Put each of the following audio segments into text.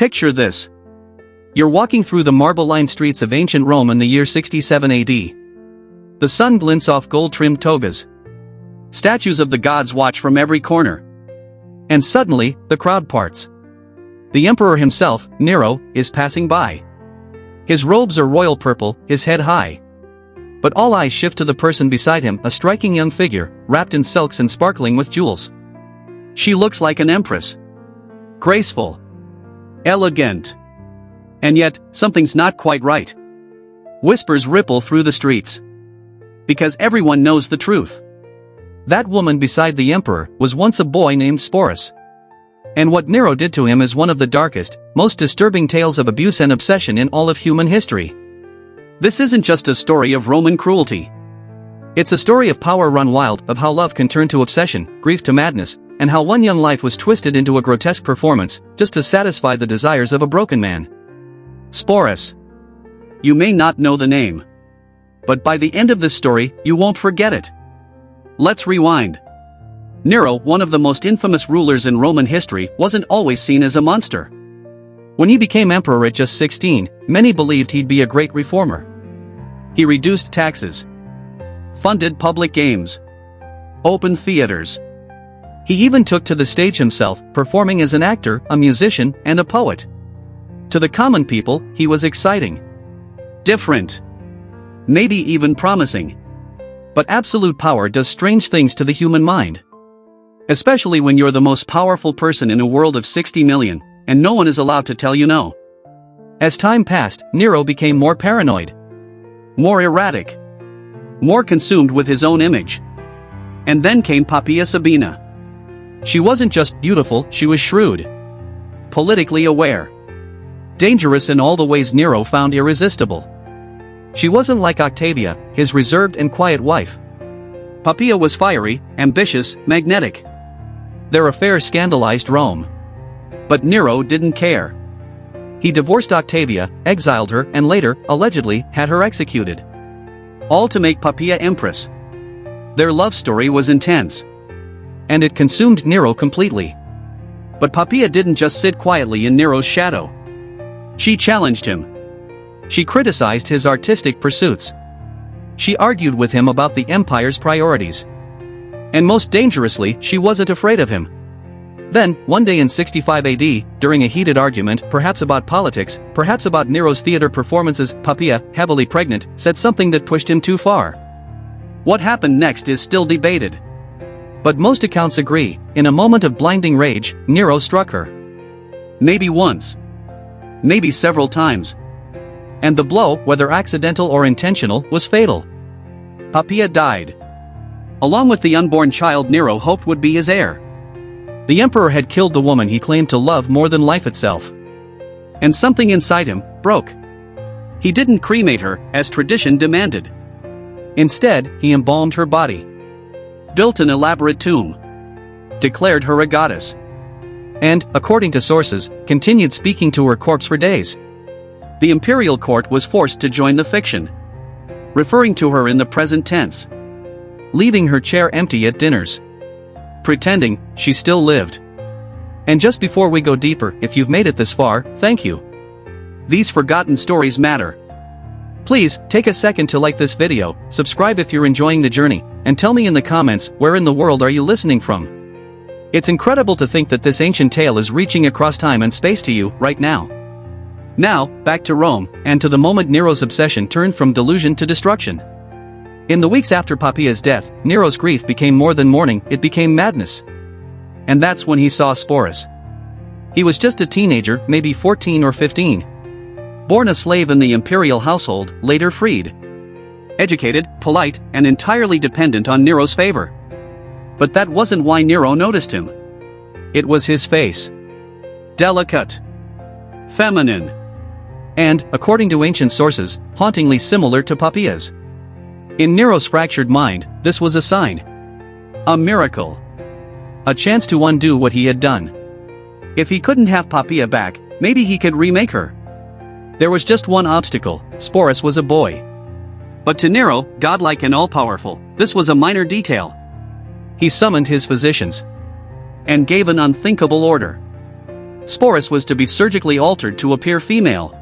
Picture this. You're walking through the marble-lined streets of ancient Rome in the year 67 AD. The sun glints off gold-trimmed togas. Statues of the gods watch from every corner. And suddenly, the crowd parts. The emperor himself, Nero, is passing by. His robes are royal purple, his head high. But all eyes shift to the person beside him, a striking young figure, wrapped in silks and sparkling with jewels. She looks like an empress. Graceful. Elegant. And yet, something's not quite right. Whispers ripple through the streets. Because everyone knows the truth. That woman beside the emperor was once a boy named Sporus. And what Nero did to him is one of the darkest, most disturbing tales of abuse and obsession in all of human history. This isn't just a story of Roman cruelty. It's a story of power run wild, of how love can turn to obsession, grief to madness, and how one young life was twisted into a grotesque performance, just to satisfy the desires of a broken man. Sporus. You may not know the name. But by the end of this story, you won't forget it. Let's rewind. Nero, one of the most infamous rulers in Roman history, wasn't always seen as a monster. When he became emperor at just 16, many believed he'd be a great reformer. He reduced taxes, funded public games, opened theaters. He even took to the stage himself, performing as an actor, a musician, and a poet. To the common people, he was exciting, different, maybe even promising. But absolute power does strange things to the human mind. Especially when you're the most powerful person in a world of 60 million, and no one is allowed to tell you no. As time passed, Nero became more paranoid, more erratic, more consumed with his own image. And then came Poppaea Sabina. She wasn't just beautiful, she was shrewd, politically aware, dangerous in all the ways Nero found irresistible. She wasn't like Octavia, his reserved and quiet wife. Poppaea was fiery, ambitious, magnetic. Their affair scandalized Rome. But Nero didn't care. He divorced Octavia, exiled her, and later, allegedly, had her executed. All to make Poppaea empress. Their love story was intense. And it consumed Nero completely. But Poppaea didn't just sit quietly in Nero's shadow. She challenged him. She criticized his artistic pursuits. She argued with him about the empire's priorities. And most dangerously, she wasn't afraid of him. Then, one day in 65 AD, during a heated argument, perhaps about politics, perhaps about Nero's theater performances, Poppaea, heavily pregnant, said something that pushed him too far. What happened next is still debated. But most accounts agree, in a moment of blinding rage, Nero struck her. Maybe once. Maybe several times. And the blow, whether accidental or intentional, was fatal. Poppaea died. Along with the unborn child Nero hoped would be his heir. The emperor had killed the woman he claimed to love more than life itself. And something inside him broke. He didn't cremate her, as tradition demanded. Instead, he embalmed her body. Built an elaborate tomb. Declared her a goddess. And, according to sources, continued speaking to her corpse for days. The imperial court was forced to join the fiction. Referring to her in the present tense. Leaving her chair empty at dinners. Pretending she still lived. And just before we go deeper, if you've made it this far, thank you. These forgotten stories matter. Please, take a second to like this video, subscribe if you're enjoying the journey, and tell me in the comments, where in the world are you listening from? It's incredible to think that this ancient tale is reaching across time and space to you, right now. Now, back to Rome, and to the moment Nero's obsession turned from delusion to destruction. In the weeks after Poppaea's death, Nero's grief became more than mourning, it became madness. And that's when he saw Sporus. He was just a teenager, maybe 14 or 15. Born a slave in the imperial household, later freed. Educated, polite, and entirely dependent on Nero's favor. But that wasn't why Nero noticed him. It was his face. Delicate. Feminine. And, according to ancient sources, hauntingly similar to Poppaea's. In Nero's fractured mind, this was a sign. A miracle. A chance to undo what he had done. If he couldn't have Poppaea back, maybe he could remake her. There was just one obstacle: Sporus was a boy. But to Nero, godlike and all-powerful, this was a minor detail. He summoned his physicians. And gave an unthinkable order. Sporus was to be surgically altered to appear female.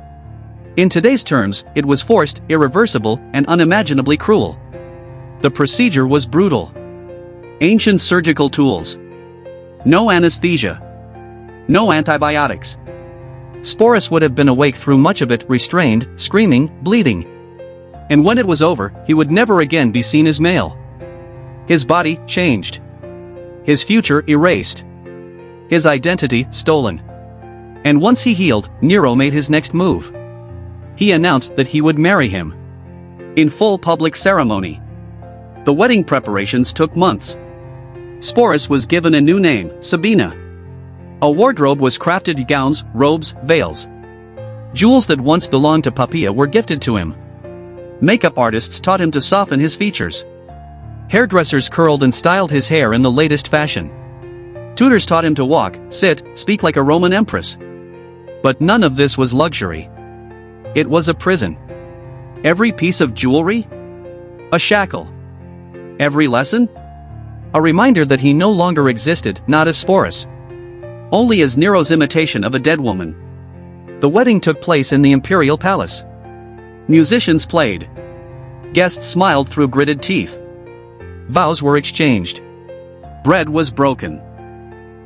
In today's terms, it was forced, irreversible, and unimaginably cruel. The procedure was brutal. Ancient surgical tools. No anesthesia. No antibiotics. Sporus would have been awake through much of it, restrained, screaming, bleeding. And when it was over, he would never again be seen as male. His body changed. His future erased. His identity stolen. And once he healed, Nero made his next move. He announced that he would marry him. In full public ceremony. The wedding preparations took months. Sporus was given a new name, Sabina. A wardrobe was crafted: gowns, robes, veils. Jewels that once belonged to Poppaea were gifted to him. Makeup artists taught him to soften his features. Hairdressers curled and styled his hair in the latest fashion. Tutors taught him to walk, sit, speak like a Roman empress. But none of this was luxury. It was a prison. Every piece of jewelry? A shackle. Every lesson? A reminder that he no longer existed, not as Sporus. Only as Nero's imitation of a dead woman. The wedding took place in the imperial palace. Musicians played. Guests smiled through gritted teeth. Vows were exchanged. Bread was broken.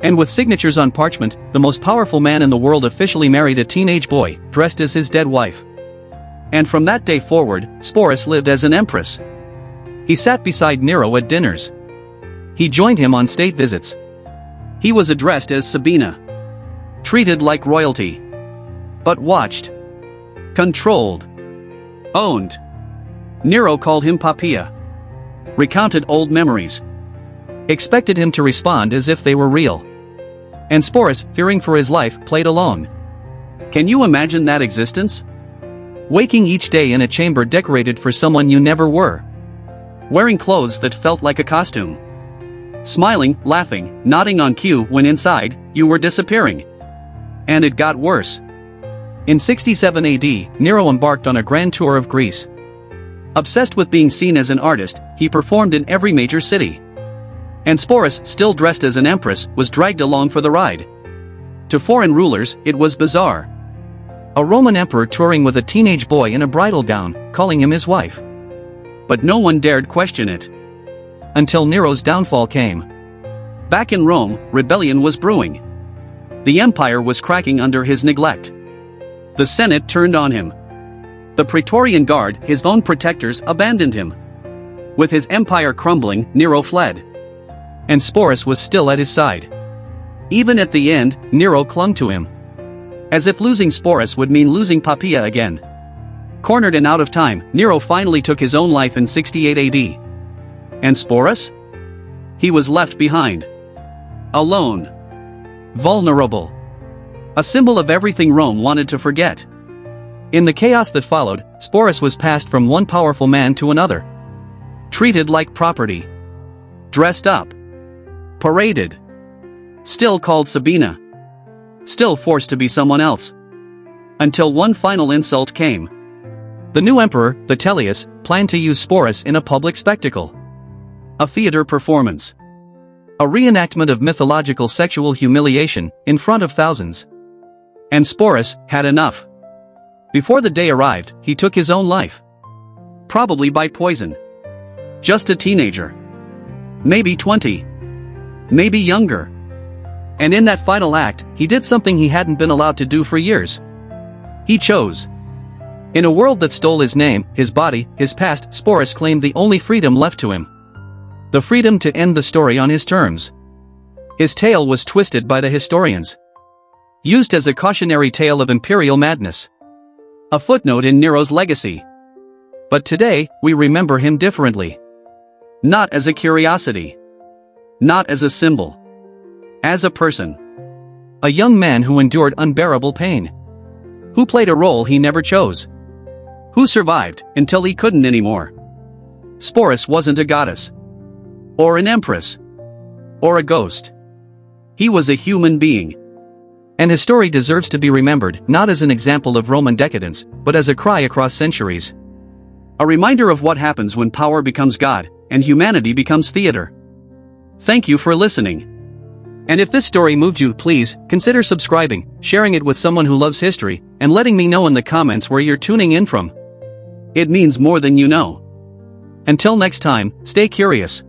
And with signatures on parchment, the most powerful man in the world officially married a teenage boy, dressed as his dead wife. And from that day forward, Sporus lived as an empress. He sat beside Nero at dinners. He joined him on state visits. He was addressed as Sabina. Treated like royalty. But watched. Controlled. Owned. Nero called him Poppaea. Recounted old memories. Expected him to respond as if they were real. And Sporus, fearing for his life, played along. Can you imagine that existence? Waking each day in a chamber decorated for someone you never were. Wearing clothes that felt like a costume. Smiling, laughing, nodding on cue when inside, you were disappearing. And it got worse. In 67 AD, Nero embarked on a grand tour of Greece. Obsessed with being seen as an artist, he performed in every major city. And Sporus, still dressed as an empress, was dragged along for the ride. To foreign rulers, it was bizarre. A Roman emperor touring with a teenage boy in a bridal gown, calling him his wife. But no one dared question it. Until Nero's downfall came. Back in Rome, rebellion was brewing. The empire was cracking under his neglect. The Senate turned on him. The Praetorian Guard, his own protectors, abandoned him. With his empire crumbling, Nero fled. And Sporus was still at his side. Even at the end, Nero clung to him. As if losing Sporus would mean losing Poppaea again. Cornered and out of time, Nero finally took his own life in 68 AD. And Sporus? He was left behind. Alone. Vulnerable. A symbol of everything Rome wanted to forget. In the chaos that followed, Sporus was passed from one powerful man to another. Treated like property. Dressed up. Paraded. Still called Sabina. Still forced to be someone else. Until one final insult came. The new emperor, Vitellius, planned to use Sporus in a public spectacle. A theater performance. A reenactment of mythological sexual humiliation, in front of thousands. And Sporus had enough. Before the day arrived, he took his own life. Probably by poison. Just a teenager. Maybe 20. Maybe younger. And in that final act, he did something he hadn't been allowed to do for years. He chose. In a world that stole his name, his body, his past, Sporus claimed the only freedom left to him. The freedom to end the story on his terms. His tale was twisted by the historians. Used as a cautionary tale of imperial madness. A footnote in Nero's legacy. But today, we remember him differently. Not as a curiosity. Not as a symbol. As a person. A young man who endured unbearable pain. Who played a role he never chose. Who survived, until he couldn't anymore. Sporus wasn't a goddess. Or an empress. Or a ghost. He was a human being. And his story deserves to be remembered not as an example of Roman decadence, but as a cry across centuries. A reminder of what happens when power becomes God, and humanity becomes theater. Thank you for listening. And if this story moved you, please consider subscribing, sharing it with someone who loves history, and letting me know in the comments where you're tuning in from. It means more than you know. Until next time, stay curious.